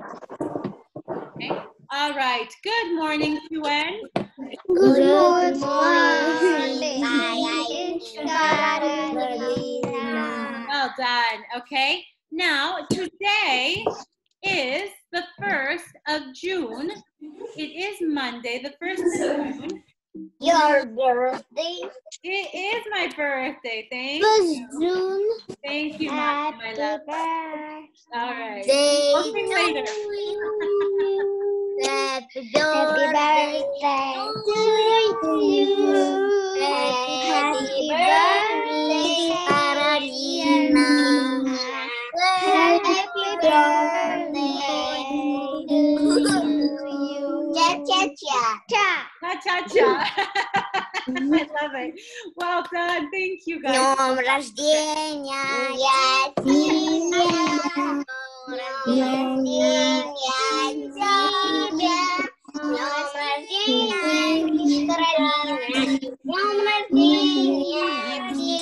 Okay. All right. Good morning, Yuen. Good morning. Well done. Okay. Now, today is the 1st of June. It is Monday, the 1st of June. Your birthday? It is my birthday. Thank First you. June. Thank you, my love. All right. Day We'll sing later. Happy birthday to you. Happy birthday, Carolina. Happy birthday to you. Cha-cha-cha. Cha-cha-cha. I love it. Well done. Thank you, guys. Днем рождения, я тебя. Днем рождения тебя. Днем рождения тебя.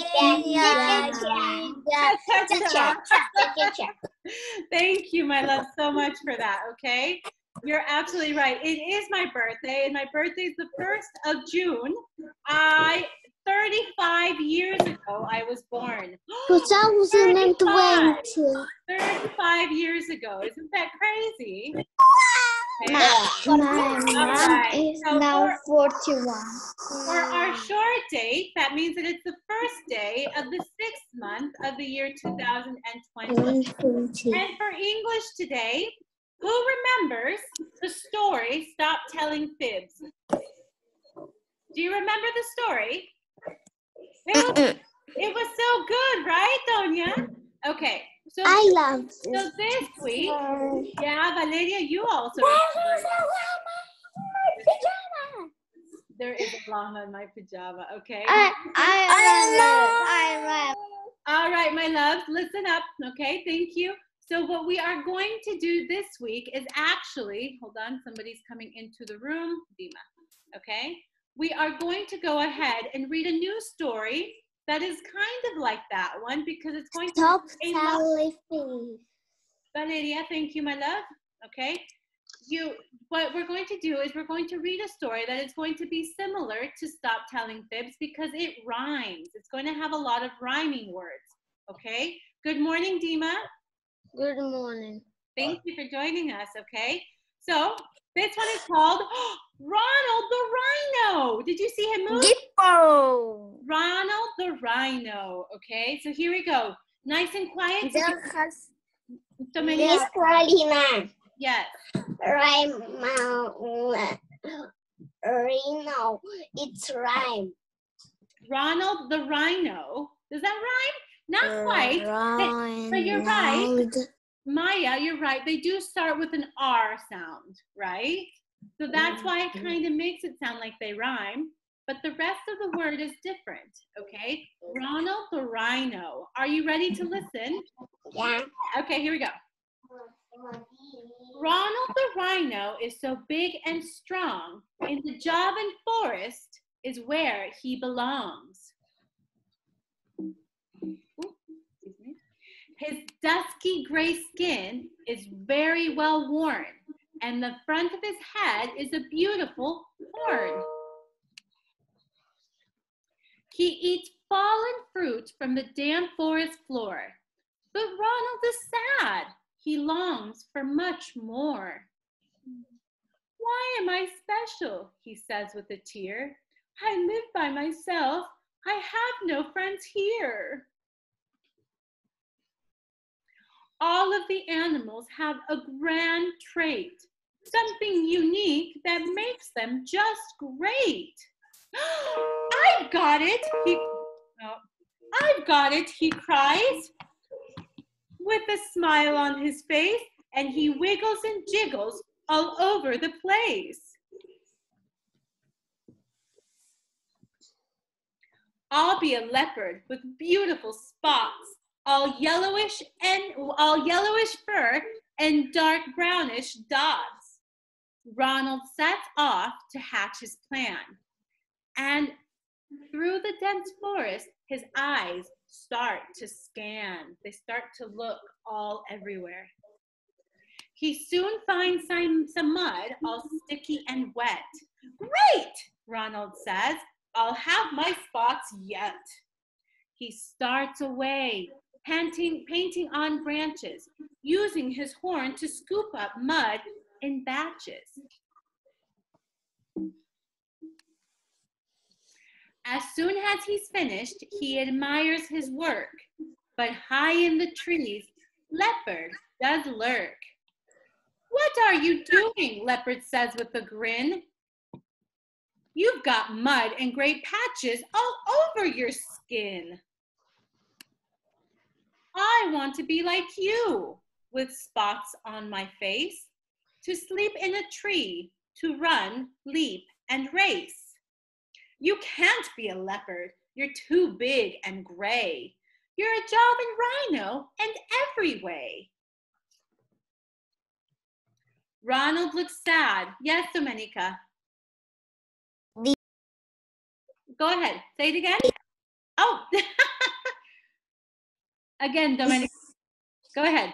Thank you, my love, so much for that, okay? You're absolutely right. It is my birthday, and my birthday is the 1st of June. 35 years ago, I was born. 35 years ago. Isn't that crazy? Okay. My mom is now 41. For our short date, that means that it's the first day of the 6th month of the year 2020. And for English today, who remembers the story, Stop Telling Fibs? Do you remember the story? It was so good, right, Donya? Okay. So I love this. So this week, yeah, Valeria, you also remember. There is a llama in my pajama, okay? I love. All right, my loves, listen up, okay? Thank you. So what we are going to do this week is actually, hold on, somebody's coming into the room, Dima, okay? We are going to go ahead and read a new story that is kind of like that one because it's going to Stop be telling me. Valeria, thank you, my love, okay? What we're going to do is we're going to read a story that is going to be similar to Stop Telling Fibs because it rhymes. It's going to have a lot of rhyming words, okay? Good morning, Dima. Good morning. Thank you for joining us, okay? So this one is called Ronald the Rhino. Did you see him move? Gippo. Ronald the Rhino, okay? So here we go. Nice and quiet. So many. Miss Carolina. Yes. Rhino. It's rhyme. Ronald the Rhino. Does that rhyme? Not quite. But you're right. Maya, you're right. They do start with an R sound, right? So that's why it kind of makes it sound like they rhyme. But the rest of the word is different, okay? Ronald the Rhino. Are you ready to listen? Yeah. Okay, here we go. Ronald the Rhino is so big and strong. In the Javan forest is where he belongs. His dusky gray skin is very well worn, and the front of his head is a beautiful horn. He eats fallen fruit from the damp forest floor. But Ronald is sad. He longs for much more. Why am I special? He says with a tear. I live by myself. I have no friends here. All of the animals have a grand trait, something unique that makes them just great. I've got it, I've got it, he cries with a smile on his face, and he wiggles and jiggles all over the place. I'll be a leopard with beautiful spots, all yellowish fur and dark brownish dots. Ronald sets off to hatch his plan. And through the dense forest, his eyes start to scan. They start to look all everywhere. He soon finds some mud all sticky and wet. Great, Ronald says. I'll have my spots yet. He starts away, painting on branches, using his horn to scoop up mud in batches. As soon as he's finished, he admires his work. But high in the trees, Leopard does lurk. What are you doing? Leopard says with a grin. You've got mud and gray patches all over your skin. I want to be like you, with spots on my face, to sleep in a tree, to run, leap, and race. You can't be a leopard. You're too big and gray. You're a jobbing rhino in every way. Ronald looks sad. Yes, Domenica. Go ahead. Say it again. Oh. Again, Domenica. Go ahead.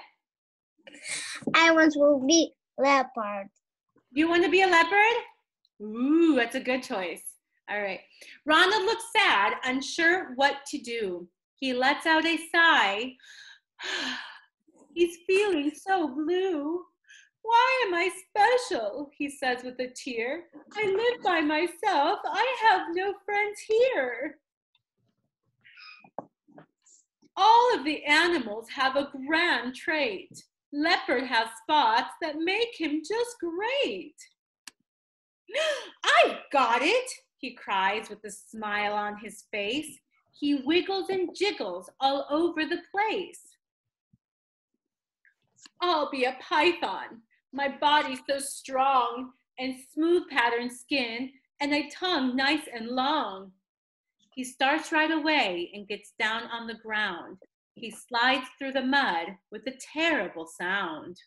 I want to be leopard. You want to be a leopard? Ooh, that's a good choice. All right. Ronald looks sad, unsure what to do. He lets out a sigh. He's feeling so blue. Why am I special? He says with a tear. I live by myself. I have no friends here. All of the animals have a grand trait. Leopard has spots that make him just great. I've got it, he cries with a smile on his face. He wiggles and jiggles all over the place. I'll be a python. My body's so strong and smooth patterned skin and a tongue nice and long. He starts right away and gets down on the ground. He slides through the mud with a terrible sound.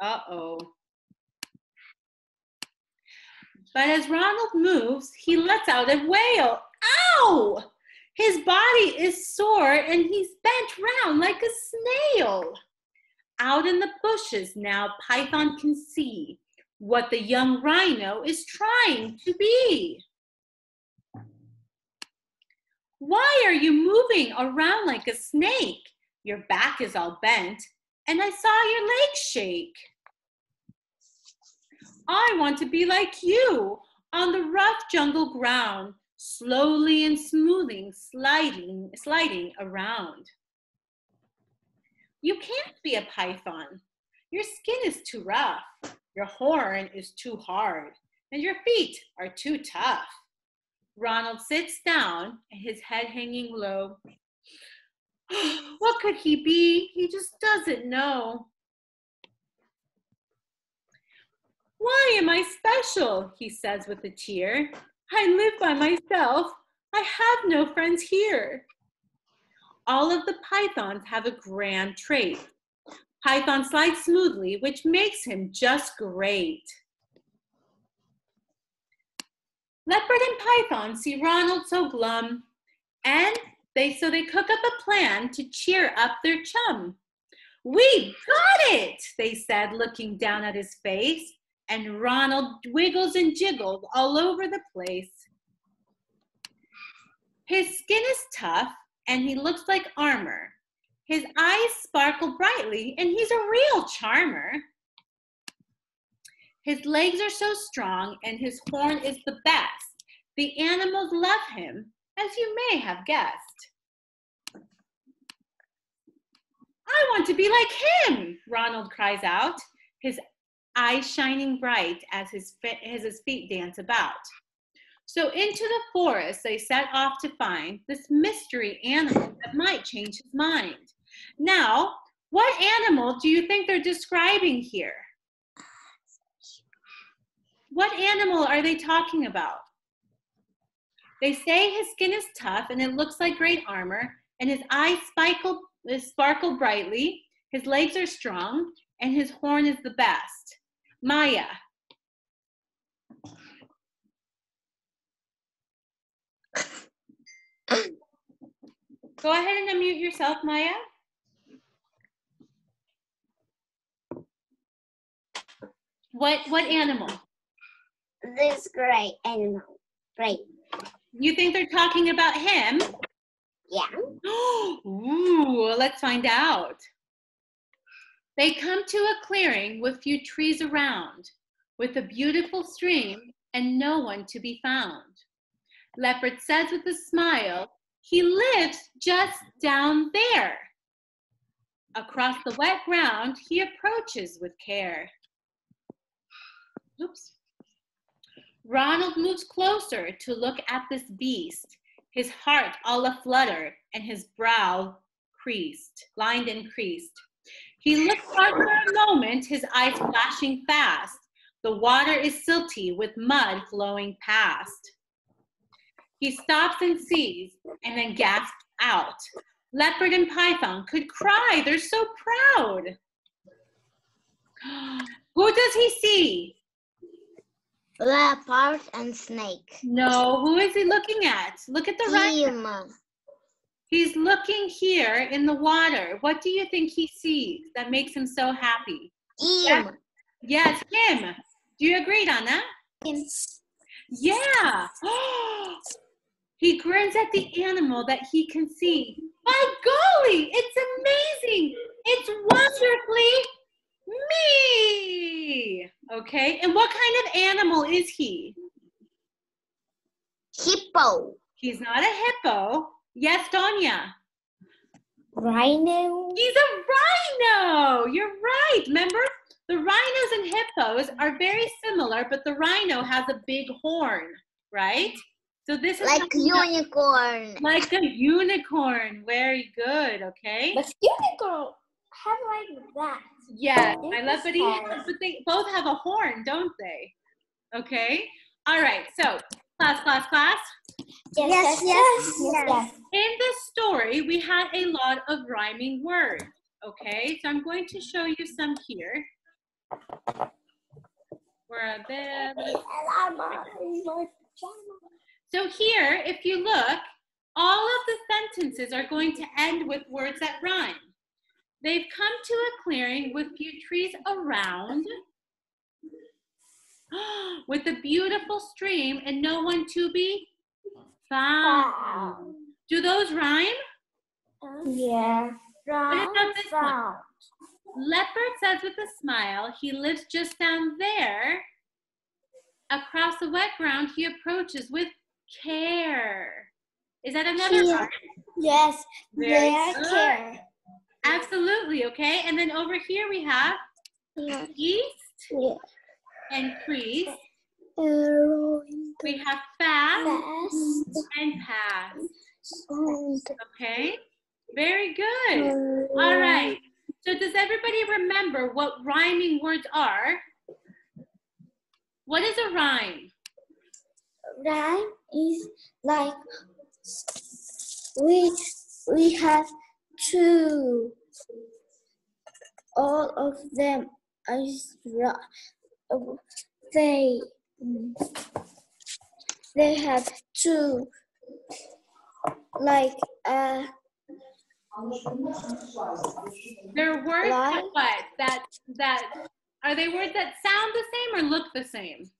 Uh-oh. But as Ronald moves, he lets out a wail. Ow! His body is sore and he's bent round like a snail. Out in the bushes now, Python can see what the young rhino is trying to be. Why are you moving around like a snake? Your back is all bent, and I saw your legs shake. I want to be like you on the rough jungle ground, slowly and smoothing, sliding around. You can't be a python. Your skin is too rough, your horn is too hard, and your feet are too tough. Ronald sits down, his head hanging low. What could he be? He just doesn't know. Why am I special? He says with a tear. I live by myself. I have no friends here. All of the pythons have a grand trait. Python slides smoothly, which makes him just great. Leopard and Python see Ronald so glum, and so they cook up a plan to cheer up their chum. We got it, they said, looking down at his face, and Ronald wiggles and jiggles all over the place. His skin is tough, and he looks like armor. His eyes sparkle brightly, and he's a real charmer. His legs are so strong, and his horn is the best. The animals love him, as you may have guessed. I want to be like him, Ronald cries out, his eyes shining bright as his feet dance about. So into the forest they set off to find this mystery animal that might change his mind. Now, what animal do you think they're describing here? What animal are they talking about? They say his skin is tough and it looks like great armor, and his eyes sparkle brightly, his legs are strong, and his horn is the best. Maya. Go ahead and unmute yourself, Maya. What animal? This gray animal. Gray. You think they're talking about him? Yeah. Ooh, let's find out. They come to a clearing with few trees around, with a beautiful stream and no one to be found. Leopard says with a smile, he lives just down there. Across the wet ground, he approaches with care. Oops. Ronald moves closer to look at this beast, his heart all aflutter and his brow lined and creased. He looks hard for a moment, his eyes flashing fast. The water is silty with mud flowing past. He stops and sees and then gasps out. Leopard and python could cry, they're so proud. Who does he see? Leopard and snake. No, who is he looking at? Look at the right. Human. He's looking here in the water. What do you think he sees that makes him so happy? Him. Yes, him. Do you agree, Dana? Him. Yeah. He grins at the animal that he can see. My golly, it's amazing. It's wonderfully me. Okay, and what kind of animal is he? Hippo. He's not a hippo. Yes, Donya. Rhino. He's a rhino. You're right. Remember, the rhinos and hippos are very similar, but the rhino has a big horn, right? So this is like unicorn. Like a unicorn. Very good. Okay. But unicorn have like that. Yes, I love it. But they both have a horn, don't they? Okay. All right. So, class. Yes. In this story, we had a lot of rhyming words. Okay. So I'm going to show you some here. Where are they? So here, if you look, all of the sentences are going to end with words that rhyme. They've come to a clearing with few trees around, with a beautiful stream and no one to be found. Do those rhyme? Yeah. What about this one? Leopard says with a smile, he lives just down there. Across the wet ground, he approaches with care. Is that another rhyme? Yes. Very good. Care. Absolutely, okay. And then over here we have east and crease. We have fast and past. Okay, very good. All right. So does everybody remember what rhyming words are? What is a rhyme? Rhyme is like we have two. All of them is they have two, like They're words that what? That are they words that sound the same or look the same?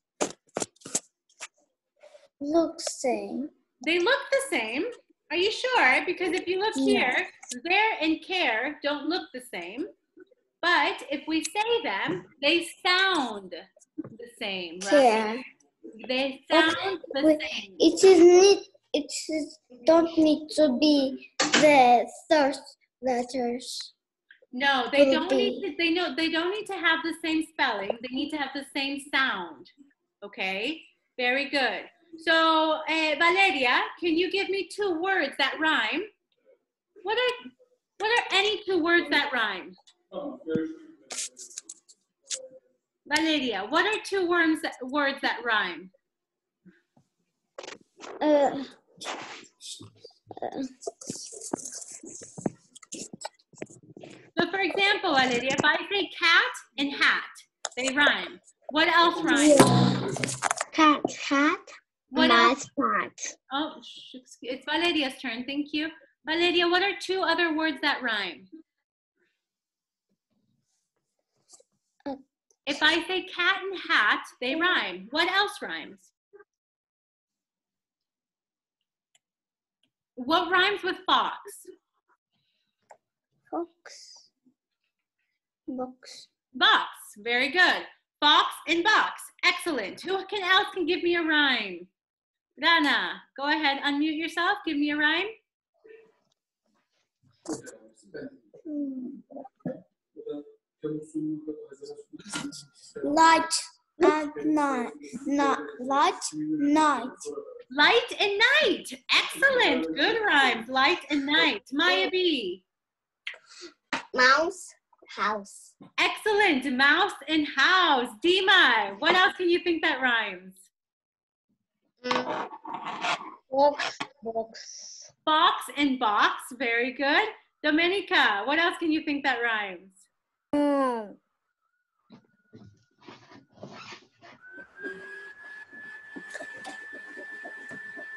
Look same. They look the same. Are you sure? Because if you look here, there and care don't look the same. But if we say them, they sound the same, right? Yeah. They sound the same. It don't need to be the first letters. No, they don't need to. They don't need to have the same spelling. They need to have the same sound. Okay. Very good. So, Valeria, can you give me 2 words that rhyme? What are any 2 words that rhyme? Valeria, what are 2 words that rhyme? So, for example, Valeria, if I say cat and hat, they rhyme. What else rhymes? Cat, hat. What else? Cat. Oh, it's Valeria's turn. Thank you. Valeria, what are 2 other words that rhyme? If I say cat and hat, they rhyme. What else rhymes? What rhymes with fox? Fox. Box. Box. Very good. Fox and box. Excellent. Who else can give me a rhyme? Rana, go ahead. Unmute yourself. Give me a rhyme. Light and night. Light, night. Light and night. Excellent. Good rhymes. Light and night. Maya B. Mouse, house. Excellent. Mouse and house. Dima, what else can you think that rhymes? Box, box. Box and box. Very good. Domenica, what else can you think that rhymes?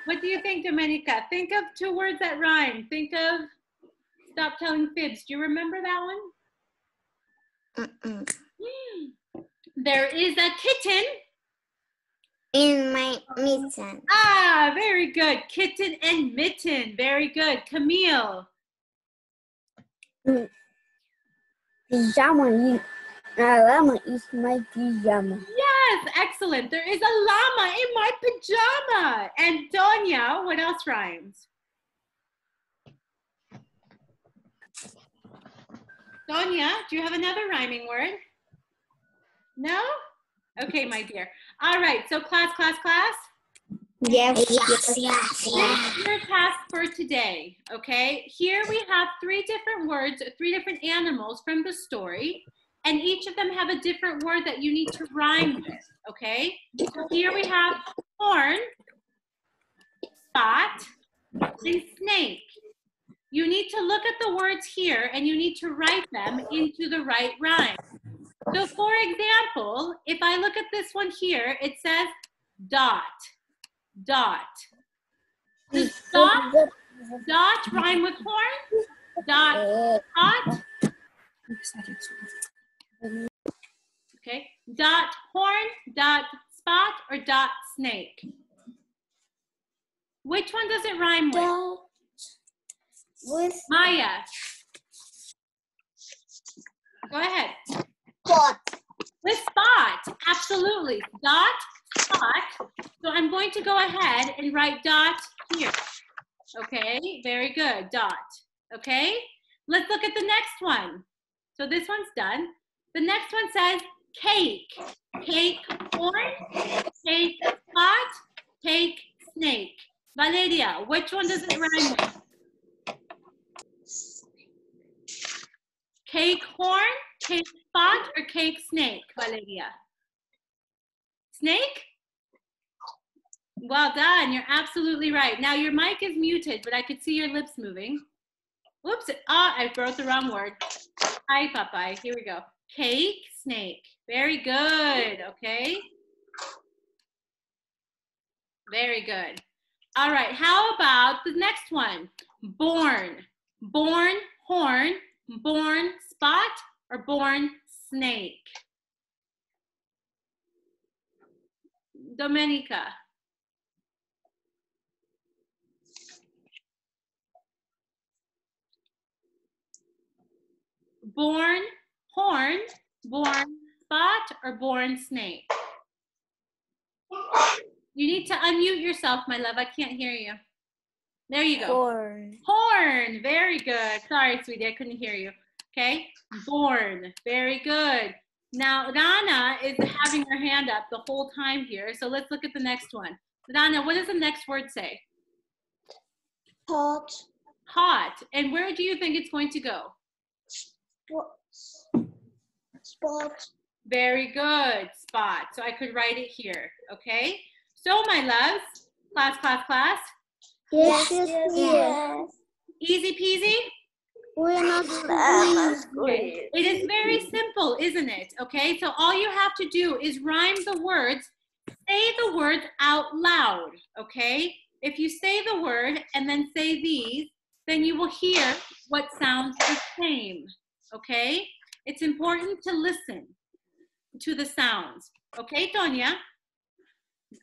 What do you think, Domenica? Think of 2 words that rhyme. Think of stop telling fibs. Do you remember that one? There is a kitten. In my mitten. Ah, very good. Kitten and mitten. Very good. Camille. Pajama. Llama is my pajama. Yes, excellent. There is a llama in my pajama. And Donya, what else rhymes? Donya, do you have another rhyming word? No? Okay, my dear. All right, so class. Yes. This is your task for today, okay? Here we have 3 different words, 3 different animals from the story, and each of them have a different word that you need to rhyme with, okay? So here we have horn, spot, and snake. You need to look at the words here and you need to write them into the right rhyme. So for example, if I look at this one here, it says dot. Does dot rhyme with horn? Dot. Okay. Dot horn, dot spot, or dot snake? Which one does it rhyme with? With Maya. Go ahead. spot. With spot, absolutely. Dot, spot. So I'm going to go ahead and write dot here. Okay, very good, dot. Okay, let's look at the next one. So this one's done. The next one says cake. Cake horn, cake spot, cake snake. Valeria, which one does it rhyme with? Cake horn, cake spot, or cake snake, Valeria? Snake? Well done, you're absolutely right. Now your mic is muted, but I could see your lips moving. Whoops, I wrote the wrong word. Hi, Popeye, here we go. Cake, snake, very good, okay? Very good. All right, how about the next one? Born, horn, born, spot, or born, snake? Domenica. Born, horn, born, spot, or born, snake? You need to unmute yourself, my love. I can't hear you. There you go. Horn. Horn. Very good. Sorry, sweetie. I couldn't hear you. Okay. Born. Very good. Now, Rana is having her hand up the whole time here. So let's look at the next one. Rana, what does the next word say? Hot. Hot. And where do you think it's going to go? Spot. Very good. Spot. So I could write it here. Okay. So, my loves, class. Yes. Easy peasy? We're not Okay. It is very simple, isn't it? Okay, so all you have to do is rhyme the words, say the words out loud, okay? If you say the word and then say these, then you will hear what sounds the same, okay? It's important to listen. to the sounds. Okay, Tonya?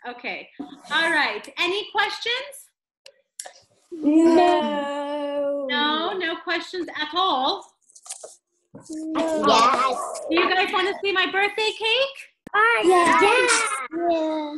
Okay. All right. Any questions? No. No questions at all. Yes. Do you guys want to see my birthday cake? Yes. Yeah.